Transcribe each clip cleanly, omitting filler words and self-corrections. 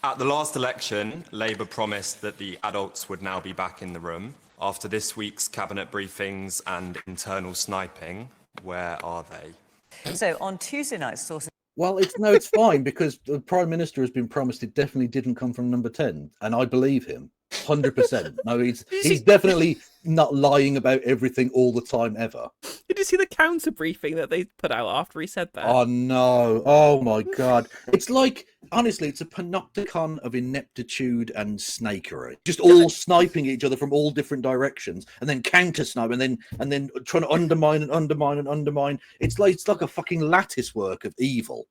At the last election, Labour promised that the adults would now be back in the room. After this week's cabinet briefings and internal sniping, where are they? So on Tuesday night, sources... Well, it's fine, because the Prime Minister has been promised it definitely didn't come from Number 10, and I believe him 100%. No, he's definitely not lying about everything all the time ever. Did you see the counter briefing that they put out after he said that? Oh no! Oh my God! It's like, honestly, it's a panopticon of ineptitude and snakery. Just all sniping each other from all different directions, and then counter snipe, and then trying to undermine and undermine and undermine. It's like a fucking lattice work of evil.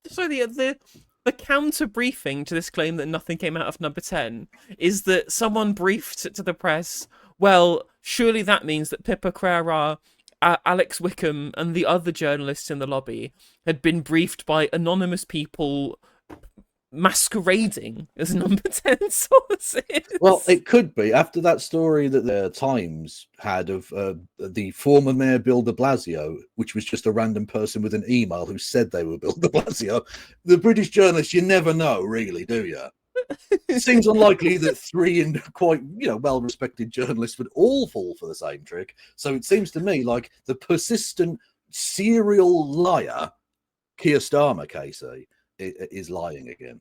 So the counter briefing to this claim that nothing came out of Number 10 is that someone briefed to the press, well, surely that means that Pippa Crerar, Alex Wickham, and the other journalists in the lobby had been briefed by anonymous people masquerading as Number 10 sources. Well, it could be, after that story that the Times had of the former Mayor Bill de Blasio, which was just a random person with an email who said they were Bill de Blasio. The British journalists, you never know, really, do you? It seems unlikely that three quite, well-respected journalists would all fall for the same trick. So it seems to me like the persistent serial liar, Keir Starmer, Casey, is lying again.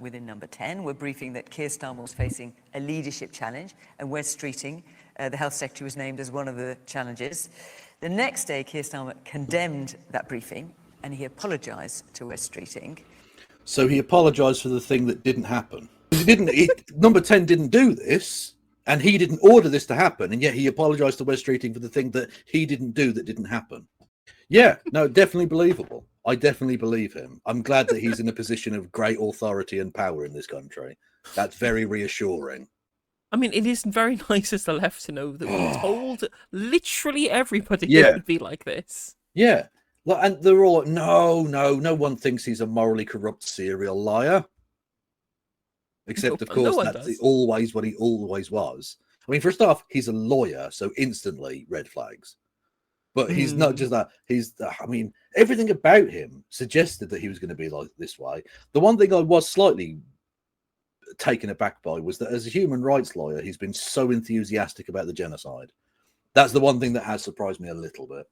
Within Number 10, we're briefing that Keir Starmer was facing a leadership challenge, and Wes Streeting, the Health Secretary, was named as one of the challenges. The next day, Keir Starmer condemned that briefing, and he apologised to Wes Streeting. So he apologised for the thing that didn't happen. Number 10 didn't do this, and he didn't order this to happen, and yet he apologised to Wes Streeting for the thing that he didn't do that didn't happen. Yeah, no, definitely believable. I definitely believe him. I'm glad that he's in a position of great authority and power in this country. That's very reassuring. I mean, it is very nice as the left to know that we told literally everybody it would be like this. Yeah. And they're all, no one thinks he's a morally corrupt serial liar. Except, of course, that's always what he always was. I mean, first off, he's a lawyer, so instantly red flags. But he's not just that. Everything about him suggested that he was going to be like this way. The one thing I was slightly taken aback by was that as a human rights lawyer, he's been so enthusiastic about the genocide. That's the one thing that has surprised me a little bit.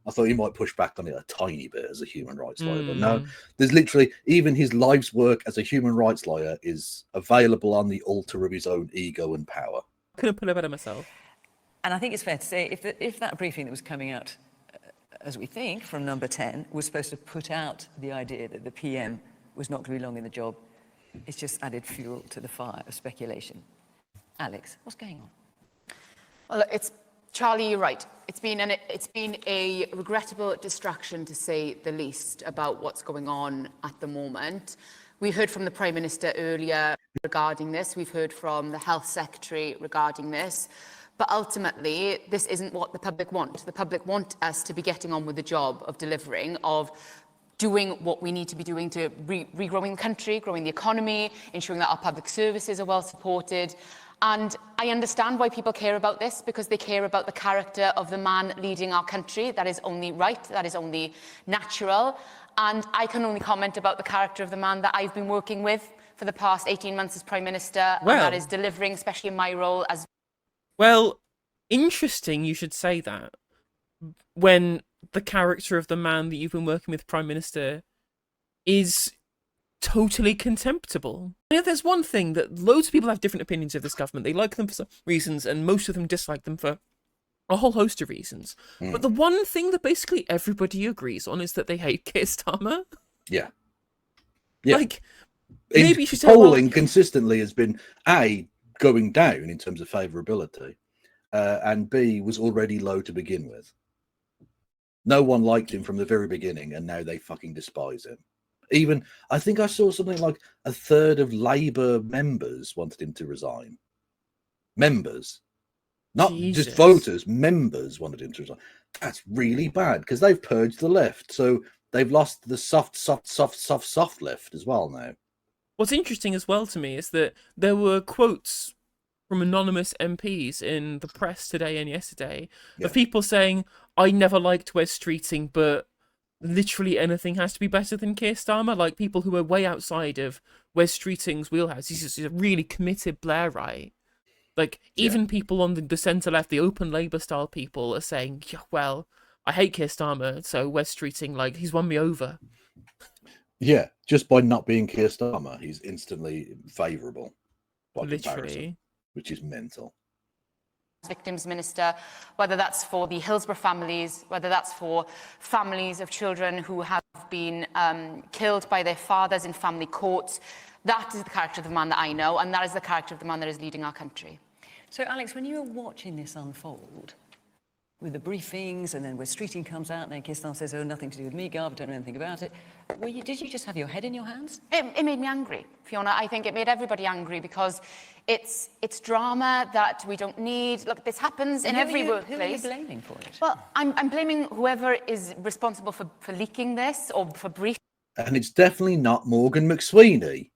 I thought he might push back on it a tiny bit as a human rights lawyer, but no, there's literally, even his life's work as a human rights lawyer is available on the altar of his own ego and power. Couldn't put it better myself. And I think it's fair to say, if that briefing that was coming out, as we think, from Number 10, was supposed to put out the idea that the PM was not going to be long in the job, it's just added fuel to the fire of speculation. Alex, what's going on? Well, Charlie, you're right. It's been a regrettable distraction, to say the least, about what's going on at the moment. We heard from the Prime Minister earlier regarding this. We've heard from the Health Secretary regarding this. But ultimately, this isn't what the public want. The public want us to be getting on with the job of delivering, of doing what we need to be doing to regrowing the country, growing the economy, ensuring that our public services are well supported. And I understand why people care about this, because they care about the character of the man leading our country. That is only right, that is only natural. And I can only comment about the character of the man that I've been working with for the past 18 months as Prime Minister, and that is delivering, especially in my role as... Well, interesting you should say that, when the character of the man that you've been working with, Prime Minister, is totally contemptible. There's one thing that loads of people have different opinions of this government. They like them for some reasons, and most of them dislike them for a whole host of reasons. But the one thing that basically everybody agrees on is that they hate Keir Starmer. Yeah. Like, maybe you should say, polling consistently has been A, going down in terms of favourability, and B, was already low to begin with. No one liked him from the very beginning, and now they fucking despise him. Even, I think I saw something like a third of Labour members wanted him to resign. Members. Not just voters, members wanted him to resign. That's really bad, because they've purged the left. So they've lost the soft left as well now. What's interesting as well to me is that there were quotes from anonymous MPs in the press today and yesterday of people saying, I never liked Wes Streeting, but literally anything has to be better than Keir Starmer. Like, people who are way outside of Wes Streeting's wheelhouse. He's just a really committed Blairite. Like, even people on the centre-left, the open Labour style people, are saying, yeah, well, I hate Keir Starmer, so Wes Streeting, like, he's won me over. Yeah, just by not being Keir Starmer, he's instantly favourable by comparison, which is mental. Victims Minister, whether that's for the Hillsborough families, whether that's for families of children who have been killed by their fathers in family courts. That is the character of the man that I know, and that is the character of the man that is leading our country. So, Alex, when you were watching this unfold, with the briefings, and then where Streeting comes out, and then Keir Starmer says, oh, nothing to do with me, Garb, don't know anything about it. Did you just have your head in your hands? It made me angry, Fiona. I think it made everybody angry because it's drama that we don't need. Look, this happens in every workplace. Who are you blaming for it? Well, I'm blaming whoever is responsible for leaking this or for briefing. And it's definitely not Morgan McSweeny.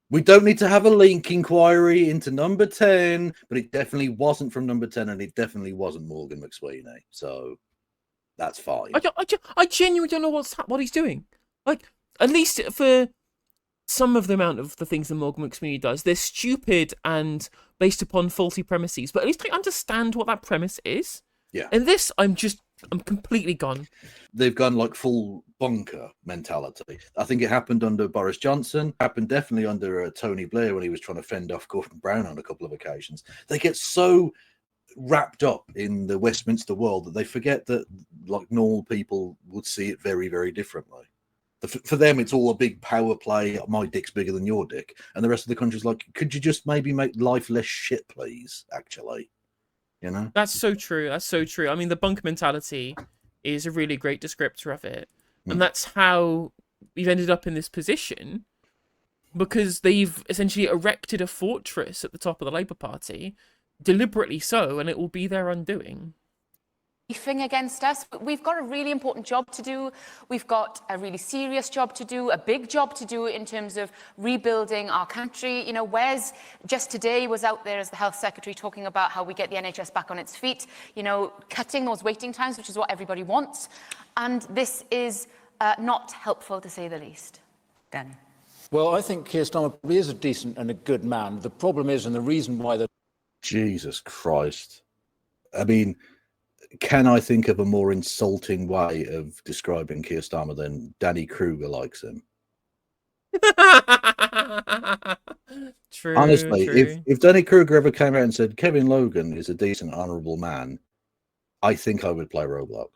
We don't need to have a link inquiry into number 10, but it definitely wasn't from number 10, and it definitely wasn't Morgan McSweeny. So that's fine. I genuinely don't know what he's doing. Like, at least for some of the amount of the things that Morgan McSweeny does, they're stupid and based upon faulty premises. But at least I understand what that premise is. Yeah. And this, I'm completely gone. They've gone like full bunker mentality. I think it happened under Boris Johnson, happened definitely under Tony Blair when he was trying to fend off Gordon Brown on a couple of occasions. They get so wrapped up in the Westminster world that they forget that like normal people would see it very, very differently. For them, it's all a big power play. My dick's bigger than your dick. And the rest of the country's like, could you just maybe make life less shit, please, actually? You know? That's so true. That's so true. I mean, the bunker mentality is a really great descriptor of it. And that's how we've ended up in this position, because they've essentially erected a fortress at the top of the Labour Party, deliberately so, and it will be their undoing. Beefing against us. We've got a really important job to do. We've got a really serious job to do, a big job to do in terms of rebuilding our country. You know, Wes just today was out there as the Health Secretary talking about how we get the NHS back on its feet, you know, cutting those waiting times, which is what everybody wants. And this is not helpful, to say the least. Danny. Well, I think Keir Starmer probably is a decent and a good man. The problem is, and the reason why the... Jesus Christ. I mean, can I think of a more insulting way of describing Keir Starmer than Danny Kruger likes him? True. Honestly, true. if Danny Kruger ever came out and said Kevin Logan is a decent, honourable man, I think I would play Roblox.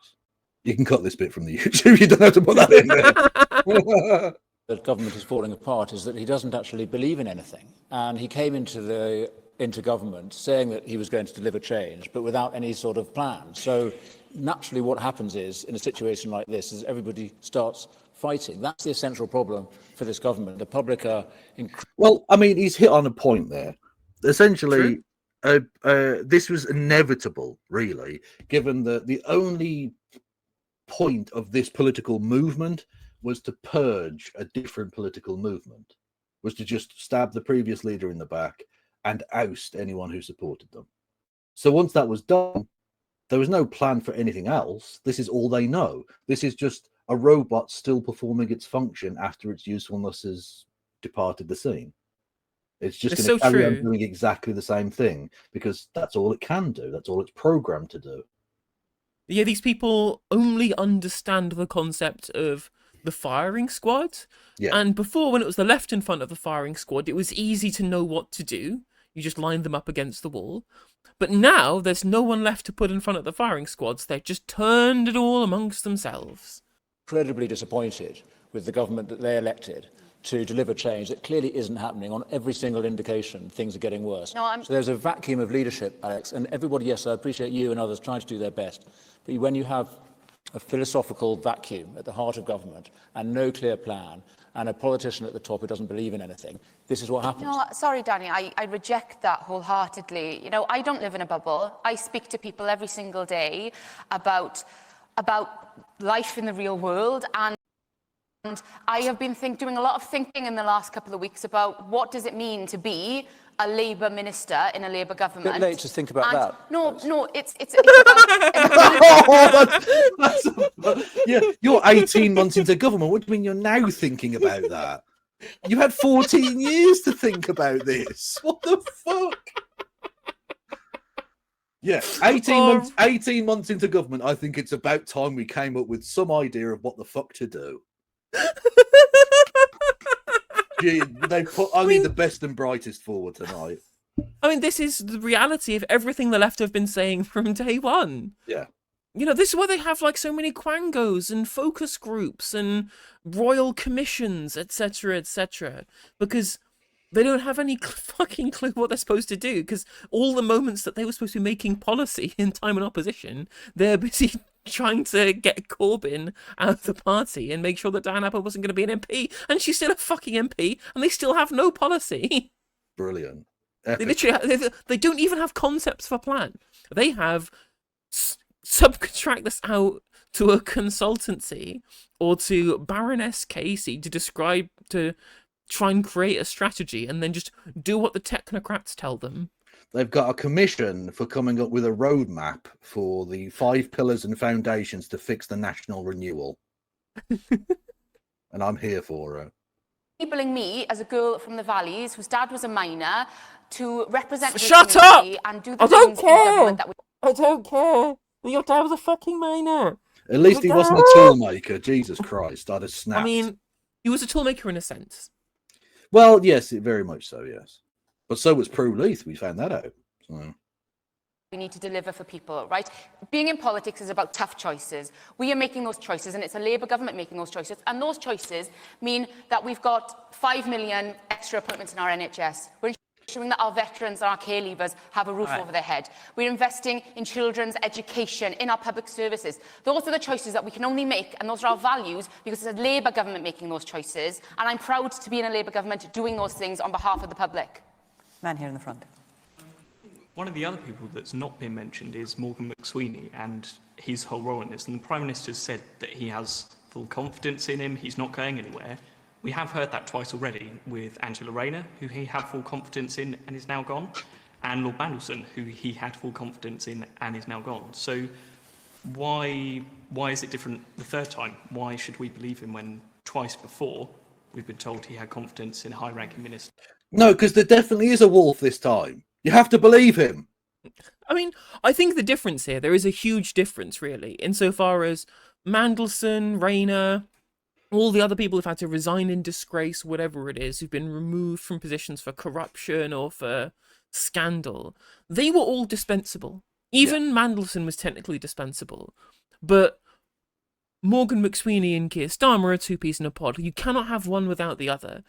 You can cut this bit from the YouTube. You don't have to put that in there. that government is falling apart is that he doesn't actually believe in anything. And he came into government saying that he was going to deliver change, but without any sort of plan. So naturally what happens is, in a situation like this, is everybody starts fighting. That's the essential problem for this government. The public are... Well, I mean, he's hit on a point there. Essentially, this was inevitable, really, given that the only point of this political movement was to purge a different political movement, was to just stab the previous leader in the back and oust anyone who supported them. So once that was done, there was no plan for anything else. This is all they know. This is just a robot still performing its function after its usefulness has departed the scene. It's just going to carry on doing exactly the same thing because that's all it can do. That's all it's programmed to do. Yeah, these people only understand the concept of the firing squad. Yeah. And before, when it was the left in front of the firing squad, it was easy to know what to do. You just lined them up against the wall. But now there's no one left to put in front of the firing squads. They've just turned it all amongst themselves. Incredibly disappointed with the government that they elected to deliver change that clearly isn't happening. On every single indication, things are getting worse. So there's a vacuum of leadership, Alex, and everybody, yes, I appreciate you and others trying to do their best. But when you have a philosophical vacuum at the heart of government and no clear plan and a politician at the top who doesn't believe in anything, this is what happens. No, sorry, Danny, I reject that wholeheartedly. You know, I don't live in a bubble. I speak to people every single day about life in the real world, and And I have been doing a lot of thinking in the last couple of weeks about what does it mean to be a Labour minister in a Labour government. A bit late to think about that. No, it's about... Yeah, you're 18 months into government. What do you mean you're now thinking about that? You had 14 years to think about this. What the fuck? Yeah, 18 months into government, I think it's about time we came up with some idea of what the fuck to do. Gee, they put only the best and brightest forward tonight. I mean, this is the reality of everything the left have been saying from day one. Yeah. You know, this is why they have like so many quangos and focus groups and royal commissions, etc., etc. Because they don't have any fucking clue what they're supposed to do. Because all the moments that they were supposed to be making policy in time in opposition, they're busy trying to get Corbyn out of the party and make sure that Diane Abbott wasn't going to be an MP, and she's still a fucking MP, and they still have no policy. Brilliant. They literally they don't even have concepts for a plan. They have subcontract this out to a consultancy or to Baroness Casey to try and create a strategy and then just do what the technocrats tell them. They've got a commission for coming up with a roadmap for the 5 pillars and foundations to fix the national renewal. And I'm here for it. Enabling me as a girl from the valleys whose dad was a miner to represent Shut up! And do the things in government that I don't care. Your dad was a fucking miner. At least he wasn't a toolmaker. Jesus Christ, I'd have snapped. I mean, he was a toolmaker in a sense. Well, yes, very much so, yes. But so was Prue Leith. We found that out. So. We need to deliver for people, right? Being in politics is about tough choices. We are making those choices, and it's a Labour government making those choices. And those choices mean that we've got 5 million extra appointments in our NHS. We're ensuring that our veterans and our care leavers have a roof over their head. We're investing in children's education, in our public services. Those are the choices that we can only make, and those are our values, because it's a Labour government making those choices. And I'm proud to be in a Labour government doing those things on behalf of the public. Man here in the front. One of the other people that's not been mentioned is Morgan McSweeny and his whole role in this. And the Prime Minister said that he has full confidence in him, he's not going anywhere. We have heard that twice already with Angela Rayner, who he had full confidence in and is now gone, and Lord Mandelson, who he had full confidence in and is now gone. So why is it different the third time? Why should we believe him when twice before we've been told he had confidence in a high-ranking minister? No, because there definitely is a wolf this time. You have to believe him. I mean, I think the difference here, there is a huge difference, really, insofar as Mandelson, Rayner, all the other people who've had to resign in disgrace, whatever it is, who've been removed from positions for corruption or for scandal, they were all dispensable. Even Mandelson was technically dispensable. But Morgan McSweeny and Keir Starmer are two peas in a pod. You cannot have one without the other.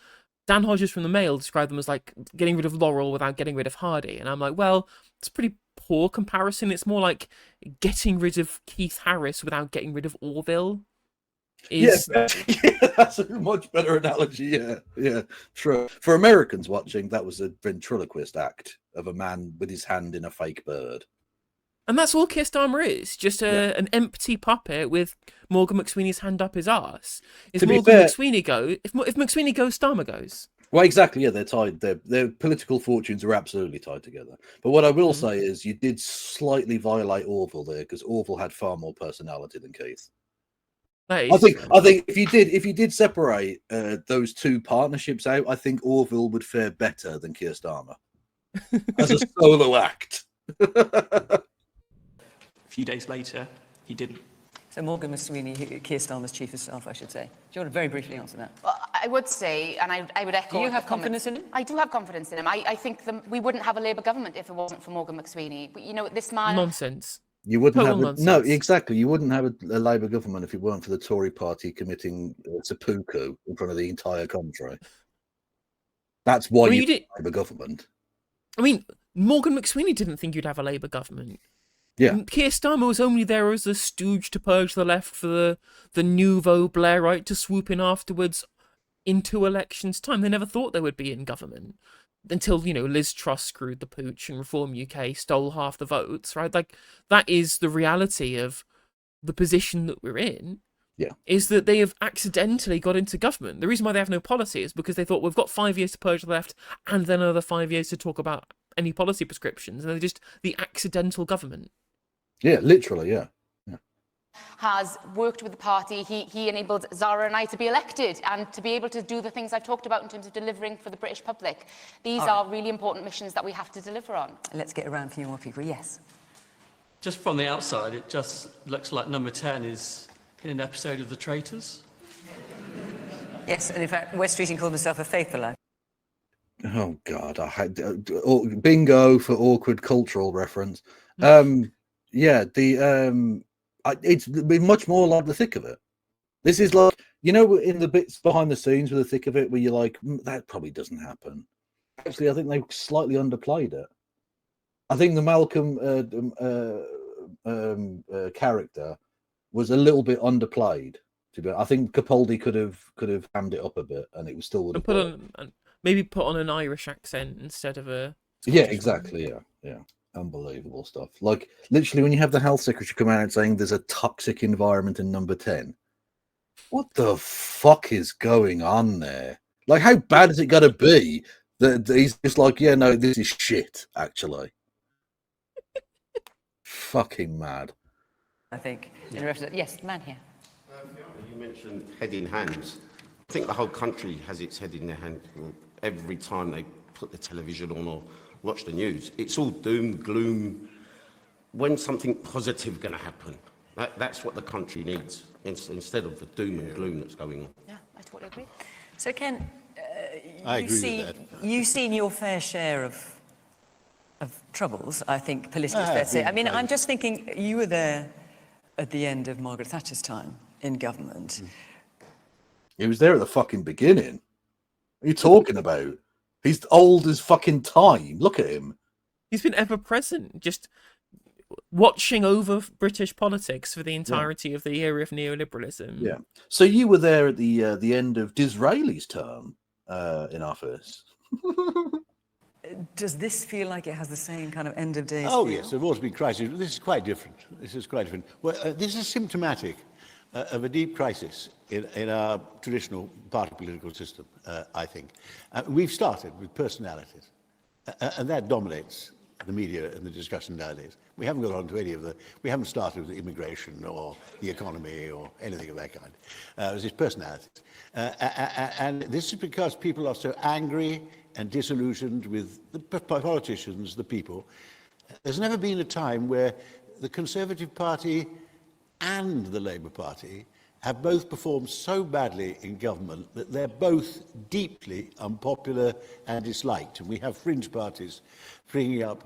Dan Hodges from the Mail described them as like getting rid of Laurel without getting rid of Hardy. And I'm like, well, it's a pretty poor comparison. It's more like getting rid of Keith Harris without getting rid of Orville. Yeah, that's a much better analogy. Yeah, true. For Americans watching, that was a ventriloquist act of a man with his hand in a fake bird. And that's all Keir Starmer is, just an empty puppet with Morgan McSweeney's hand up his arse. If McSweeny goes, Starmer goes. Well, exactly. Yeah, they're tied. Their political fortunes are absolutely tied together. But what I will say is, you did slightly violate Orville there, because Orville had far more personality than Keith. I think if you did separate those two partnerships out, I think Orville would fare better than Keir Starmer as a solo act. A few days later, he didn't. So Morgan McSweeny, Keir Starmer's chief of staff, I should say. Do you want to very briefly answer that? Well, I would say, and I would echo... Do you have confidence in him? I do have confidence in him. I think we wouldn't have a Labour government if it wasn't for Morgan McSweeny. But, you know, this man... Nonsense. You wouldn't have no, exactly. You wouldn't have a Labour government if it weren't for the Tory party committing seppuku in front of the entire country. That's why you did Labour government. I mean, Morgan McSweeny didn't think you'd have a Labour government. Yeah. Keir Starmer was only there as a stooge to purge the left for the nouveau Blairite to swoop in afterwards into elections time. They never thought they would be in government until, you know, Liz Truss screwed the pooch and Reform UK stole half the votes, right? Like, that is the reality of the position that we're in. is that they have accidentally got into government. The reason why they have no policy is because they thought, we've got 5 years to purge the left and then another 5 years to talk about any policy prescriptions. And they're just the accidental government. Yeah, literally, yeah. Has worked with the party. He enabled Zara and I to be elected and to be able to do the things I've talked about in terms of delivering for the British public. These are really important missions that we have to deliver on. Let's get around a few more people. Yes. Just from the outside, it just looks like number 10 is in an episode of The Traitors. Yes, and in fact, West Streeting called himself a faithful. Oh God, I had bingo for awkward cultural reference. It's been much more like the thick of it. This is like, you know, in the bits behind the scenes with the thick of it, where you're like, that probably doesn't happen. Actually, I think they slightly underplayed it. I think the Malcolm character was a little bit underplayed. I think Capaldi could have hammed it up a bit, and it was still would have maybe put on an Irish accent instead of a Scottish exactly one. Yeah. Unbelievable stuff. Like, literally, when you have the health secretary come out saying there's a toxic environment in number 10, what the fuck is going on there? Like, how bad is it going to be that he's just like, yeah, no, this is shit, actually? Fucking mad. I think. Yes, man here. You mentioned head in hands. I think the whole country has its head in their hand every time they put the television on or watch the news. It's all doom, gloom. When's something positive going to happen? That's what the country needs, instead of the doom and gloom that's going on. Yeah, I totally agree. So, Ken, I agree with that. You've seen your fair share of troubles, I think, politically, fair to say. I mean, I'm just thinking, you were there at the end of Margaret Thatcher's time in government. He was there at the fucking beginning. What are you talking about? He's old as fucking time. Look at him. He's been ever present, just watching over British politics for the entirety of the era of neoliberalism. Yeah. So you were there at the end of Disraeli's term in office. Does this feel like it has the same kind of end of days? Oh, yes, there have always been crises. This is quite different. Well, this is symptomatic of a deep crisis in our traditional party political system, I think. We've started with personalities, and that dominates the media and the discussion nowadays. We haven't got on to any of we haven't started with immigration or the economy or anything of that kind. It's just personalities. And this is because people are so angry and disillusioned with the politicians, the people. There's never been a time where the Conservative Party and the Labour Party have both performed so badly in government that they're both deeply unpopular and disliked. And we have fringe parties springing up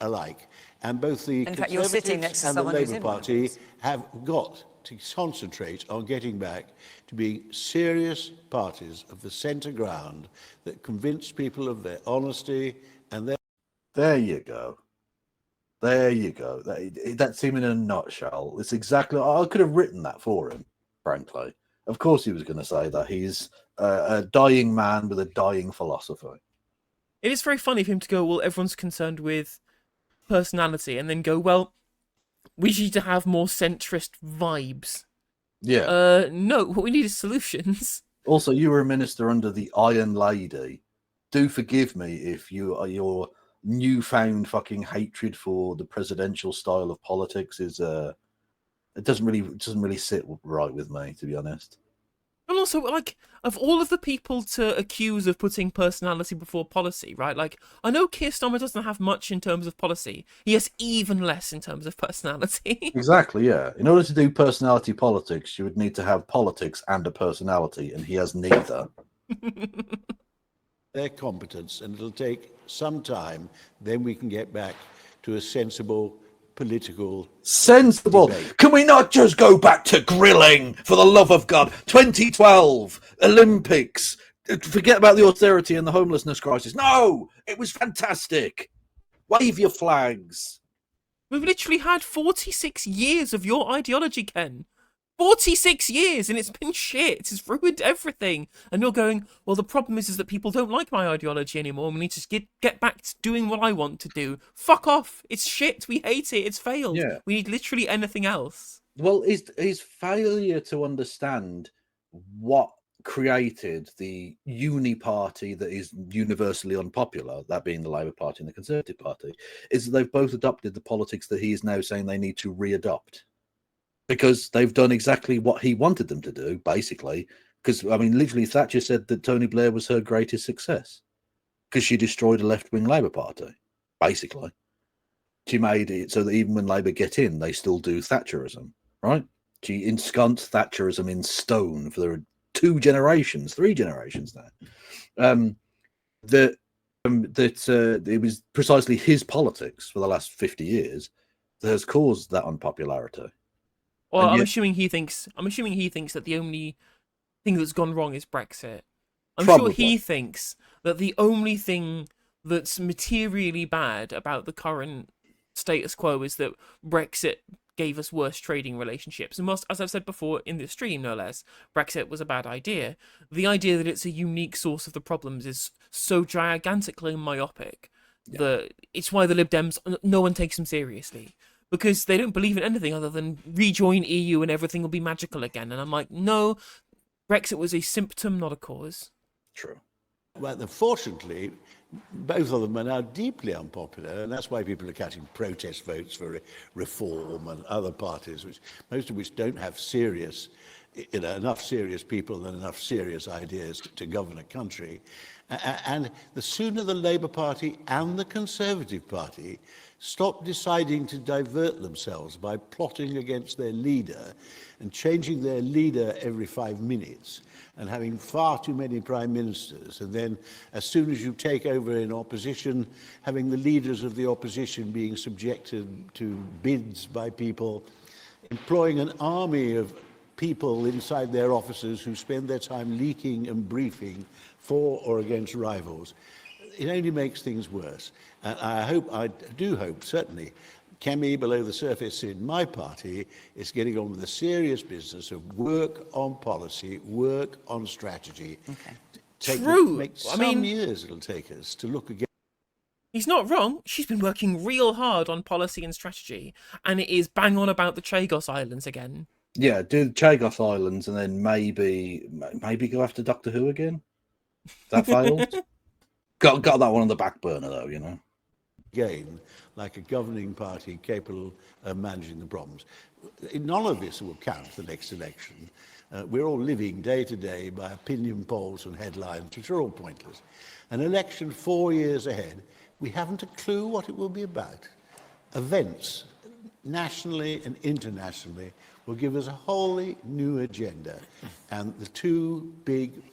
alike. And both the Conservatives and the Labour Party have got to concentrate on getting back to being serious parties of the centre ground that convince people of their honesty and their... There you go. There you go. That's him in a nutshell. It's exactly... I could have written that for him, frankly. Of course he was going to say that. He's a dying man with a dying philosophy. It is very funny for him to go, well, everyone's concerned with personality, and then go, well, we need to have more centrist vibes. Yeah. No, what we need is solutions. Also, you were a minister under the Iron Lady. Do forgive me if your newfound fucking hatred for the presidential style of politics is it doesn't really sit right with me, to be honest. And also, like, of all of the people to accuse of putting personality before policy, right? Like, I know Keir Starmer doesn't have much in terms of policy. He has even less in terms of personality. Exactly, yeah. In order to do personality politics, you would need to have politics and a personality, and he has neither. Their competence, and it'll take some time, then we can get back to a sensible political debate. Can we not just go back to grilling, for the love of God? 2012 Olympics, forget about the austerity and the homelessness crisis. No, it was fantastic. Wave your flags. We've literally had 46 years of your ideology, Ken. 46 years, and it's been shit. It's ruined everything. And you're going, well, the problem is that people don't like my ideology anymore. We need to get back to doing what I want to do. Fuck off. It's shit. We hate it. It's failed. Yeah. We need literally anything else. Well, his failure to understand what created the uni party that is universally unpopular, that being the Labour Party and the Conservative Party, is that they've both adopted the politics that he is now saying they need to re-adopt. Because they've done exactly what he wanted them to do, basically. Because, I mean, literally, Thatcher said that Tony Blair was her greatest success because she destroyed a left-wing Labour Party, basically. She made it so that even when Labour get in, they still do Thatcherism, right? She ensconced Thatcherism in stone for the 3 generations now. That it was precisely his politics for the last 50 years that has caused that unpopularity. Well, I'm assuming he thinks that the only thing that's gone wrong is Brexit. I'm sure he thinks that the only thing that's materially bad about the current status quo is that Brexit gave us worse trading relationships. And as I've said before in this stream, no less, Brexit was a bad idea. The idea that it's a unique source of the problems is so gigantically myopic that it's why the Lib Dems, no one takes them seriously. Because they don't believe in anything other than rejoin EU and everything will be magical again. And I'm like, no, Brexit was a symptom, not a cause. True. Well, unfortunately, both of them are now deeply unpopular, and that's why people are catching protest votes for reform and other parties, most of which don't have serious, enough serious people and enough serious ideas to govern a country. And the sooner the Labour Party and the Conservative Party stop deciding to divert themselves by plotting against their leader and changing their leader every 5 minutes and having far too many prime ministers, and then as soon as you take over in opposition, having the leaders of the opposition being subjected to bids by people, employing an army of people inside their offices who spend their time leaking and briefing for or against rivals, it only makes things worse. And I do hope, certainly, Kemi below the surface in my party is getting on with the serious business of work on policy, work on strategy. Okay. True. Some years it'll take us to look again. He's not wrong. She's been working real hard on policy and strategy, and it is bang on about the Chagos Islands again. Yeah, do the Chagos Islands and then maybe go after Doctor Who again. That failed. Got that one on the back burner though, Again, like a governing party capable of managing the problems. None of this will count the next election. We're all living day to day by opinion polls and headlines, which are all pointless. An election 4 years ahead, we haven't a clue what it will be about. Events, nationally and internationally, will give us a wholly new agenda. And the two big...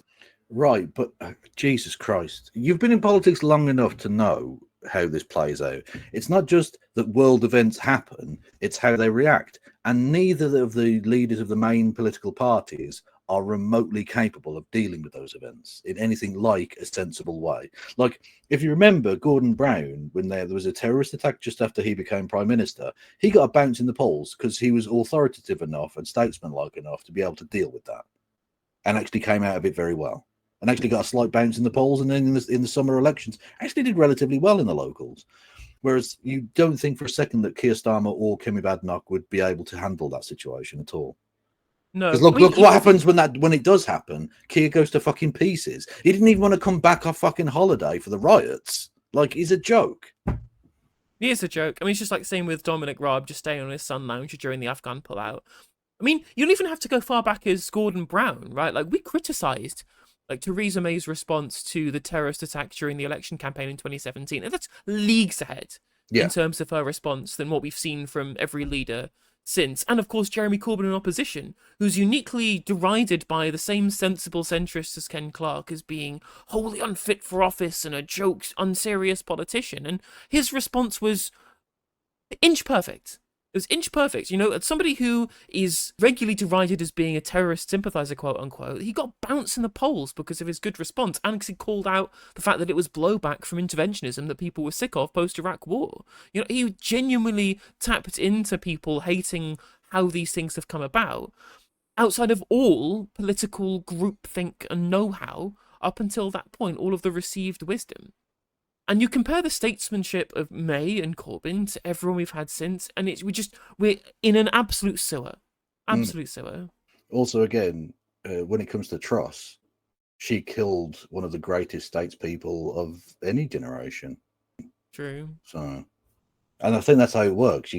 Right, but Jesus Christ, you've been in politics long enough to know how this plays out. It's not just that world events happen, it's how they react. And neither of the leaders of the main political parties are remotely capable of dealing with those events in anything like a sensible way. Like, if you remember Gordon Brown, when there was a terrorist attack just after he became Prime Minister, he got a bounce in the polls because he was authoritative enough and statesmanlike enough to be able to deal with that, and actually came out of it very well. And actually got a slight bounce in the polls, and then in the summer elections, actually did relatively well in the locals. Whereas you don't think for a second that Keir Starmer or Kemi Badenoch would be able to handle that situation at all. No, because look what happens when it does happen. Keir goes to fucking pieces. He didn't even want to come back off fucking holiday for the riots. Like, he's a joke. He is a joke. I mean, it's just like the same with Dominic Raab just staying on his sun lounger during the Afghan pullout. I mean, you don't even have to go far back as Gordon Brown, right? Like, we criticised Theresa May's response to the terrorist attack during the election campaign in 2017. And that's leagues ahead in terms of her response than what we've seen from every leader since. And of course, Jeremy Corbyn in opposition, who's uniquely derided by the same sensible centrists as Ken Clarke as being wholly unfit for office and a joke, unserious politician. And his response was inch perfect. It was inch perfect. As somebody who is regularly derided as being a terrorist sympathiser, quote unquote, he got bounced in the polls because of his good response, and because he called out the fact that it was blowback from interventionism that people were sick of post-Iraq war. He genuinely tapped into people hating how these things have come about, outside of all political groupthink and know-how up until that point, all of the received wisdom. And you compare the statesmanship of May and Corbyn to everyone we've had since, and we're in an absolute sewer. Absolute sicko. Also, again, when it comes to Truss, she killed one of the greatest statespeople of any generation. True. So, and I think that's how it works.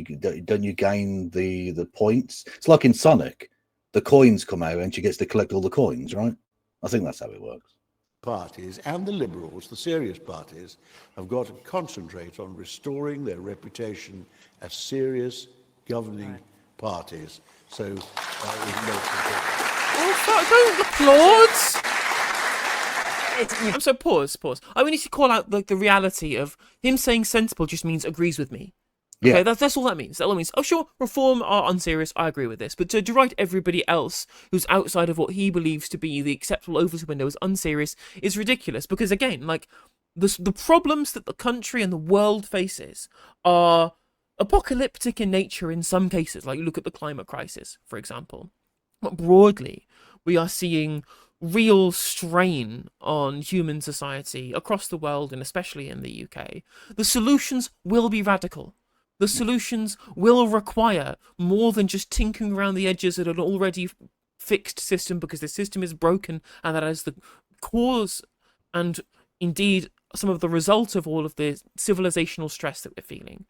Don't you gain the points? It's like in Sonic, the coins come out and she gets to collect all the coins, right? I think that's how it works. Parties and the Liberals, the serious parties, have got to concentrate on restoring their reputation as serious governing parties. So, we can make don't applaud. I'm so pause. I need to call out the reality of him saying sensible just means agrees with me. Okay, Yeah. that's all that means. That all means. Oh, sure, reform are unserious. I agree with this, but to deride everybody else who's outside of what he believes to be the acceptable overview window as unserious is ridiculous. Because again, like the problems that the country and the world faces are apocalyptic in nature in some cases. Like you look at the climate crisis, for example. But broadly, we are seeing real strain on human society across the world and especially in the UK. The solutions will be radical. The solutions will require more than just tinkering around the edges of an already fixed system because the system is broken, and that is the cause and indeed some of the result of all of the civilizational stress that we're feeling.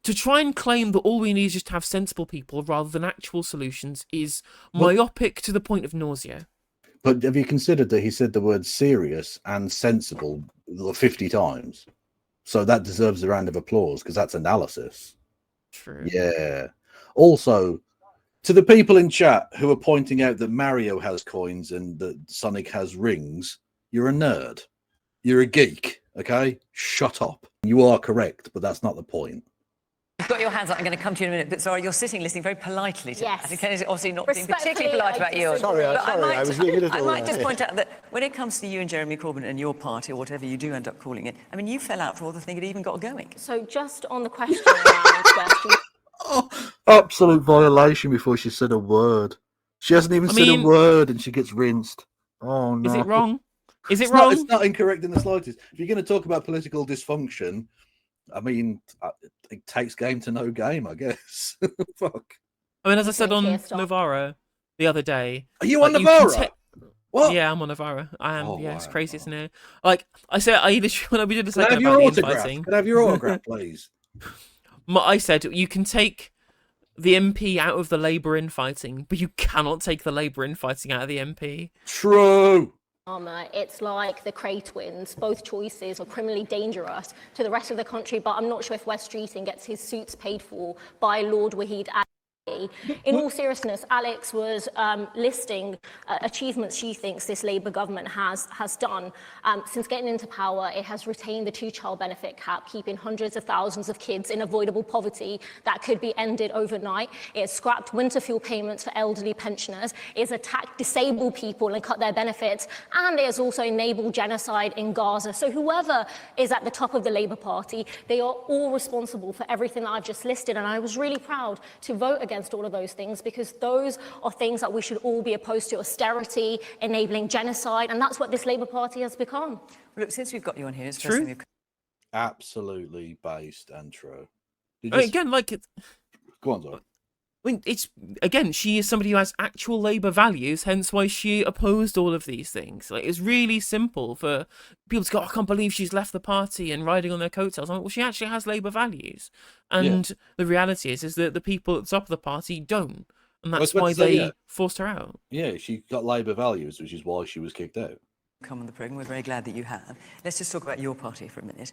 To try and claim that all we need is just to have sensible people rather than actual solutions is myopic to the point of nausea. But have you considered that he said the word serious and sensible 50 times? So that deserves a round of applause because that's analysis. True. Yeah. Also, to the people in chat who are pointing out that Mario has coins and that Sonic has rings, you're a nerd. You're a geek, okay? Shut up. You are correct, but that's not the point. You've got your hands up. I'm going to come to you in a minute. But Zara, you're sitting listening very politely to Yes. that. I think Kennedy's obviously not being particularly polite about yours. Sorry, But I was being a little... I might just point out that when it comes to you and Jeremy Corbyn and your party, or whatever you do end up calling it, I mean, you fell out before the thing had even got going. So just on the question around question. Oh, absolute violation before she said a word. She hasn't even said a word and she gets rinsed. Oh, no. Is it wrong? Is it It's wrong? It's not incorrect in the slightest. If you're going to talk about political dysfunction, I mean, it takes game to know game, I guess. Fuck. I mean, as I said on Novara the other day. Are you on Novara? What? Yeah, I'm on Novara. I am. Oh, yeah, it's wow. crazy, isn't it? Like I said, I literally when we did the Can I segment have about your the autograph? infighting. Can I have your autograph, please? I said you can take the MP out of the Labour infighting, but you cannot take the Labour infighting out of the MP. True. It's like the Cray twins. Both choices are criminally dangerous to the rest of the country, but I'm not sure if West Streeting gets his suits paid for by Lord Wahid Ali. In all seriousness, Alex was listing achievements she thinks this Labour government has done. Since getting into power, it has retained the two-child benefit cap, keeping hundreds of thousands of kids in avoidable poverty that could be ended overnight. It has scrapped winter fuel payments for elderly pensioners. It has attacked disabled people and cut their benefits. And it has also enabled genocide in Gaza. So whoever is at the top of the Labour Party, they are all responsible for everything that I've just listed. And I was really proud to vote against all of those things because those are things that we should all be opposed to: austerity, enabling genocide, and that's what this Labour Party has become. Well, look, since we've got you on here, it's True. Absolutely based and true. Again, like it. Go on, Zoe. I mean, it's again, she is somebody who has actual Labour values, hence why she opposed all of these things. Like, it's really simple for people to go, I can't believe she's left the party and riding on their coattails. I'm like, well, she actually has Labour values. And the reality is that the people at the top of the party don't. And that's why they forced her out. Yeah, she got Labour values, which is why she was kicked out. Come on the programme, we're very glad that you have. Let's just talk about your party for a minute.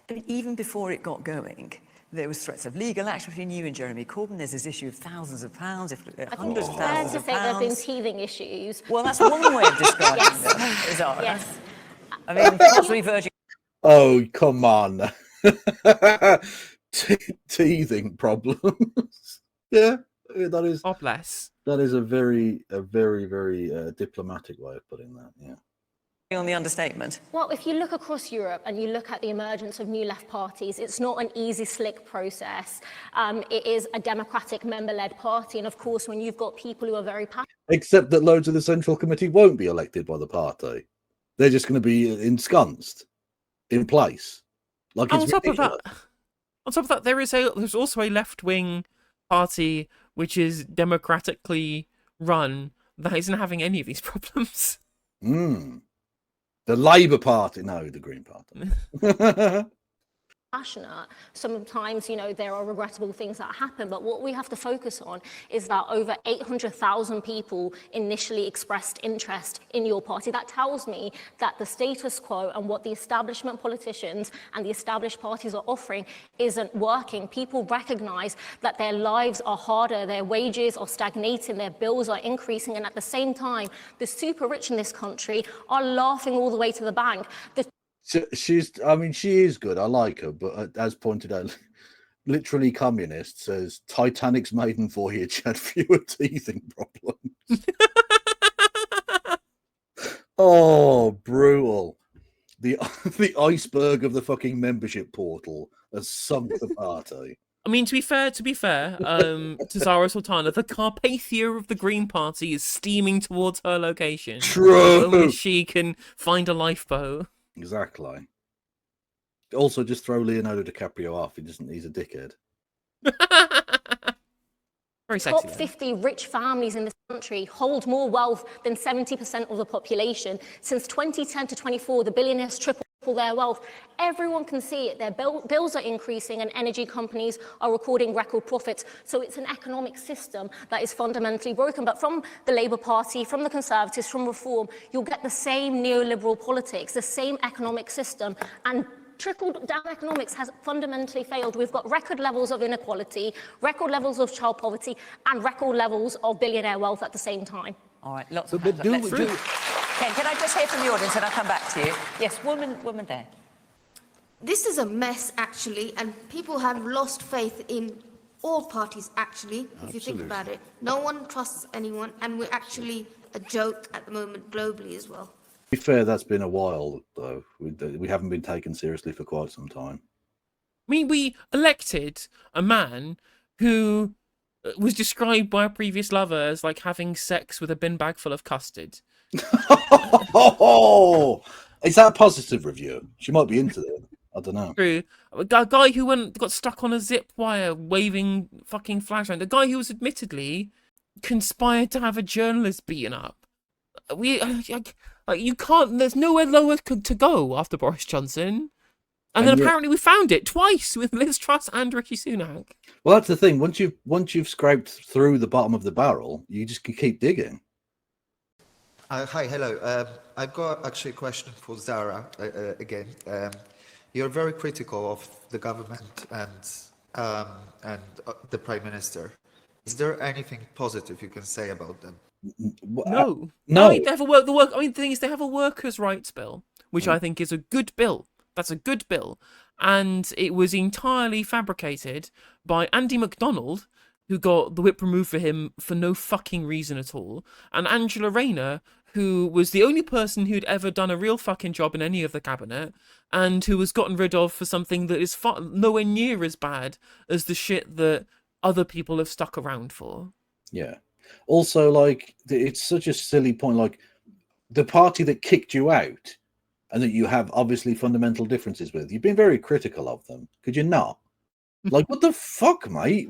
I mean, even before it got going, there was threats of legal action between you and Jeremy Corbyn. There's this issue of thousands of pounds, if hundreds of thousands of Fair to say there have been pounds. teething issues. Well, that's one way of describing them, Zara. Yes. I mean, possibly verging. Oh, come on. Teething problems. Yeah, that is. God bless. That is a very, very diplomatic way of putting that. Yeah. On the understatement. Well, if you look across Europe and you look at the emergence of new left parties, it's not an easy, slick process. It is a democratic member-led party. And of course, when you've got people who are very passionate. Except that loads of the Central Committee won't be elected by the party. They're just going to be ensconced in place. Like, On top of that, there's also a left-wing party which is democratically run, that isn't having any of these problems. The Labour Party, no, the Green Party. Passionate. Sometimes, there are regrettable things that happen, but what we have to focus on is that over 800,000 people initially expressed interest in your party. That tells me that the status quo and what the establishment politicians and the established parties are offering isn't working. People recognize that their lives are harder, their wages are stagnating, their bills are increasing, and at the same time, the super rich in this country are laughing all the way to the bank. She is good. I like her, but as pointed out, literally communist says Titanic's maiden voyage had fewer teething problems. Oh, brutal. The iceberg of the fucking membership portal has sunk the party. I mean, to be fair, to Zarah Sultana, the Carpathia of the Green Party is steaming towards her location. True. Only she can find a lifeboat. Exactly. Also, just throw Leonardo DiCaprio off. He's a dickhead. Very sexy. Top 50 rich families in this country hold more wealth than 70% of the population. Since 2010 to 24, the billionaires tripled their wealth. Everyone can see it. Their bills are increasing and energy companies are recording record profits. So it's an economic system that is fundamentally broken. But from the Labour Party, from the Conservatives, from Reform, you'll get the same neoliberal politics, the same economic system. And trickle-down economics has fundamentally failed. We've got record levels of inequality, record levels of child poverty, and record levels of billionaire wealth at the same time. All right, lots of hands up. Let's Ken, can I just hear from the audience and I'll come back to you? Yes, woman there. This is a mess, actually, and people have lost faith in all parties, actually, if you think about it. No one trusts anyone, and we're actually a joke at the moment globally as well. To be fair, that's been a while, though. We haven't been taken seriously for quite some time. I mean, we elected a man who was described by a previous lover as like having sex with a bin bag full of custard. Oh, is that a positive review? She might be into it. I don't know. True. A guy who got stuck on a zip wire waving fucking flags around. A guy who was admittedly conspired to have a journalist beaten up. You can't. There's nowhere lower to go after Boris Johnson. And then apparently we found it twice with Liz Truss and Rishi Sunak. Well, that's the thing. Once you've scraped through the bottom of the barrel, you just can keep digging. Hi, hello. I've got actually a question for Zarah again. You're very critical of the government and the Prime Minister. Is there anything positive you can say about them? No. No. I mean, they have the thing is, they have a workers' rights bill, which I think is a good bill. That's a good bill. And it was entirely fabricated by Andy McDonald, who got the whip removed for him for no fucking reason at all, and Angela Rayner, who was the only person who'd ever done a real fucking job in any of the cabinet, and who was gotten rid of for something that is nowhere near as bad as the shit that other people have stuck around for. Yeah. Also, like, it's such a silly point. Like, the party that kicked you out and that you have obviously fundamental differences with, you've been very critical of them. Could you not? Like, what the fuck, mate?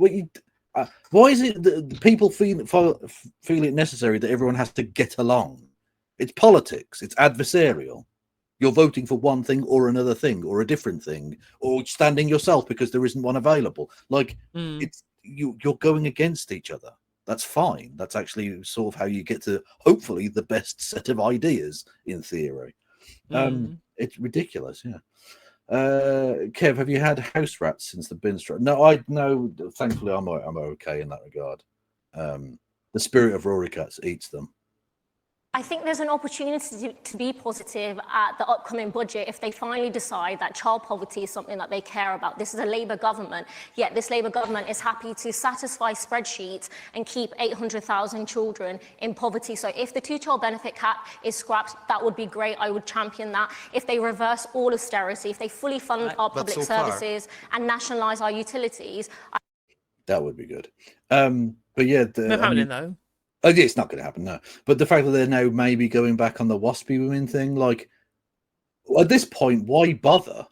Why is it that people feel it necessary that everyone has to get along? It's politics. It's adversarial. You're voting for one thing or another thing or a different thing, or standing yourself because there isn't one available. Like, it's you're going against each other. That's fine. That's actually sort of how you get to hopefully the best set of ideas in theory. It's ridiculous, yeah. Kev, have you had house rats since the bin strike? No, thankfully I'm okay in that regard. The spirit of Rory Cats eats them. I think there's an opportunity to be positive at the upcoming budget if they finally decide that child poverty is something that they care about. This is a Labour government, yet this Labour government is happy to satisfy spreadsheets and keep 800,000 children in poverty. So if the two-child benefit cap is scrapped, that would be great. I would champion that. If they reverse all austerity, if they fully fund our public services and nationalise our utilities. That would be good. But yeah. Not happening, though. Oh, yeah, it's not going to happen, no. But the fact that they're now maybe going back on the waspy women thing, like, at this point, why bother?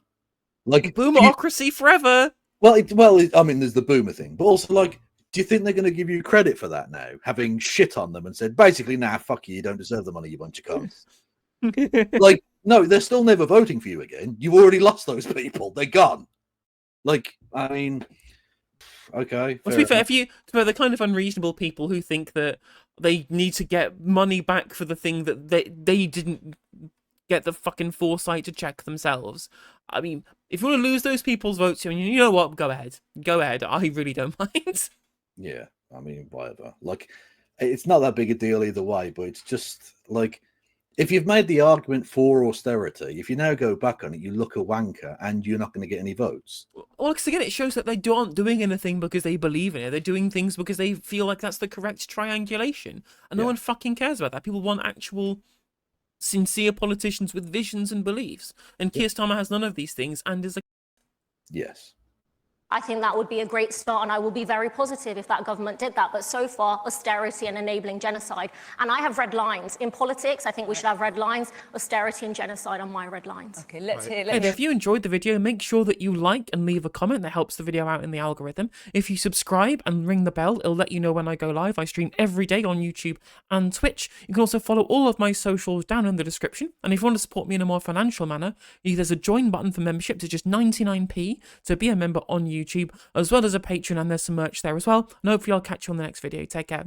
Like, boomerocracy forever. Well, I mean, there's the boomer thing, but also, like, Do you think they're going to give you credit for that now, having shit on them and said, basically, nah, fuck you, you don't deserve the money, you bunch of cunts? Like, no, they're still never voting for you again. You've already lost those people. They're gone. Like, I mean, okay. Well, to be fair, for the kind of unreasonable people who think that they need to get money back for the thing that they didn't get the fucking foresight to check themselves. I mean, if you want to lose those people's votes, I mean, you know what? Go ahead. Go ahead. I really don't mind. Yeah, I mean, whatever. Like, it's not that big a deal either way, but it's just like, if you've made the argument for austerity, if you now go back on it, you look a wanker and you're not going to get any votes. Well, because again, it shows that they aren't doing anything because they believe in it. They're doing things because they feel like that's the correct triangulation. And no one fucking cares about that. People want actual, sincere politicians with visions and beliefs. And Keir Starmer has none of these things and is a... Yes. I think that would be a great start, and I will be very positive if that government did that. But so far, austerity and enabling genocide. And I have red lines. In politics, I think we should have red lines. Austerity and genocide are my red lines. Okay, let's hear... And if you enjoyed the video, make sure that you like and leave a comment. That helps the video out in the algorithm. If you subscribe and ring the bell, it'll let you know when I go live. I stream every day on YouTube and Twitch. You can also follow all of my socials down in the description. And if you want to support me in a more financial manner, there's a join button for memberships. It's just 99p to be a member on YouTube, as well as a Patreon, and there's some merch there as well. And hopefully I'll catch you on the next video. Take care.